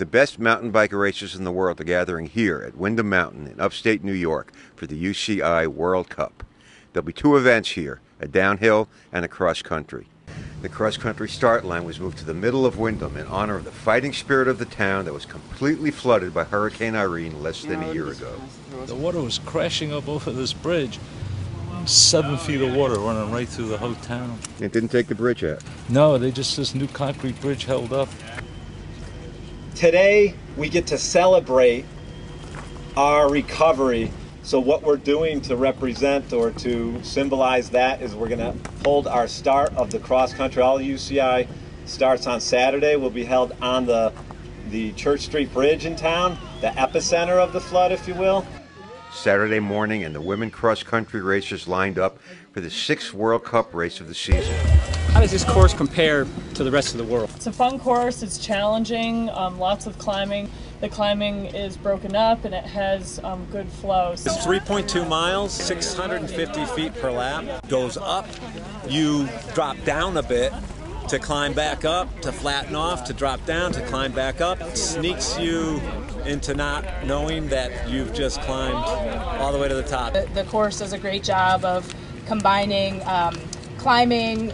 The best mountain bike racers in the world are gathering here at Windham Mountain in upstate New York for the UCI World Cup. There'll be two events here, a downhill and a cross-country. The cross-country start line was moved to the middle of Windham in honor of the fighting spirit of the town that was completely flooded by Hurricane Irene less than a year ago. The water was crashing up over this bridge. 7 feet of water running right through the whole town. It didn't take the bridge out? No, this new concrete bridge held up. Today, we get to celebrate our recovery. So what we're doing to represent or to symbolize that is we're going to hold our start of the cross-country. All UCI starts on Saturday. Will be held on the Church Street Bridge in town, the epicenter of the flood, if you will. Saturday morning, and the women cross-country racers lined up for the 6th World Cup race of the season. How does this course compare to the rest of the world? It's a fun course, it's challenging, lots of climbing. The climbing is broken up and it has good flow. It's 3.2 miles, 650 feet per lap. Goes up, you drop down a bit to climb back up, to flatten off, to drop down, to climb back up. It sneaks you into not knowing that you've just climbed all the way to the top. The course does a great job of combining climbing,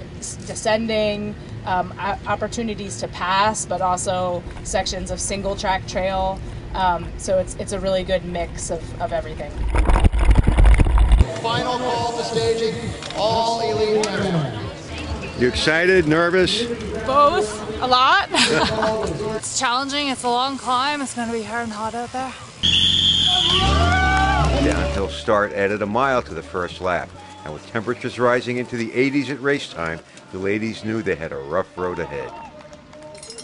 descending, opportunities to pass, but also sections of single track trail. So it's a really good mix of everything. Final call to staging all elite women. You excited, nervous? Both, a lot. It's challenging, it's a long climb, it's going to be hard and hot out there. The downhill start added a mile to the first lap, and with temperatures rising into the 80s at race time, the ladies knew they had a rough road ahead.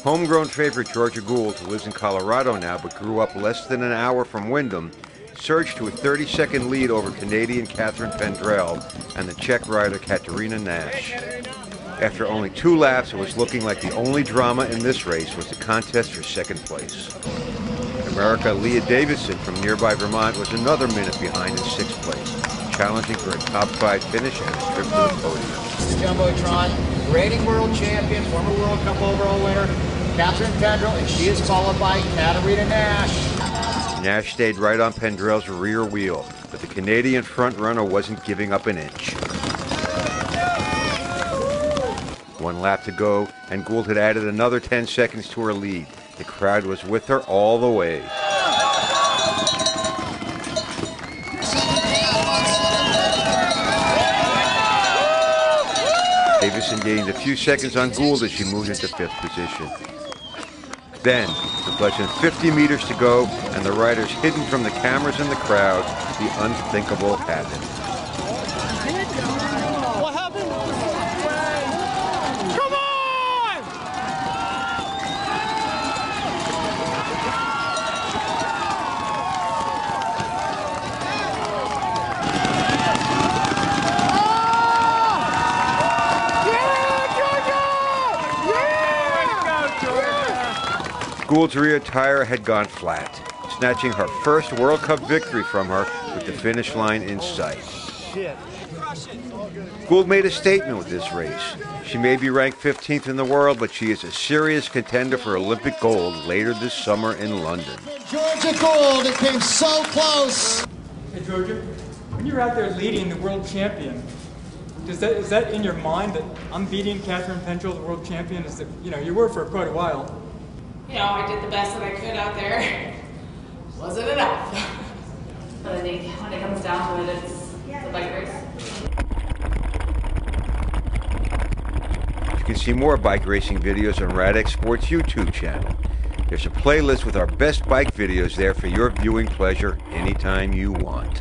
Homegrown favorite Georgia Gould, who lives in Colorado now but grew up less than an hour from Windham, surged to a 30-second lead over Canadian Catherine Pendrel and the Czech rider Katerina Nash. After only 2 laps, it was looking like the only drama in this race was the contest for second place. America Leah Davison from nearby Vermont was another minute behind in 6th place, challenging for a top 5 finish and a trip to the podium. Jumbotron, reigning world champion, former World Cup overall winner, Catherine Pendrel, and she is followed by Katerina Nash. Nash stayed right on Pendrel's rear wheel, but the Canadian front runner wasn't giving up an inch. 1 lap to go, and Gould had added another 10 seconds to her lead. The crowd was with her all the way. Davison gained a few seconds on Gould as she moved into 5th position. Then, with less than 50 meters to go, and the riders hidden from the cameras in the crowd, the unthinkable happened. What happened? Come on! Gould's rear tire had gone flat, snatching her first World Cup victory from her with the finish line in sight. Gould made a statement with this race. She may be ranked 15th in the world, but she is a serious contender for Olympic gold later this summer in London. Georgia Gould, it came so close. Hey Georgia, when you're out there leading the world champion, is that in your mind that I'm beating Catherine Pendrel, the world champion? Is that, you were for quite a while. I did the best that I could out there. Wasn't enough. But I think when it comes down to it, it's a bike race. You can see more bike racing videos on Radix Sports' YouTube channel. There's a playlist with our best bike videos there for your viewing pleasure anytime you want.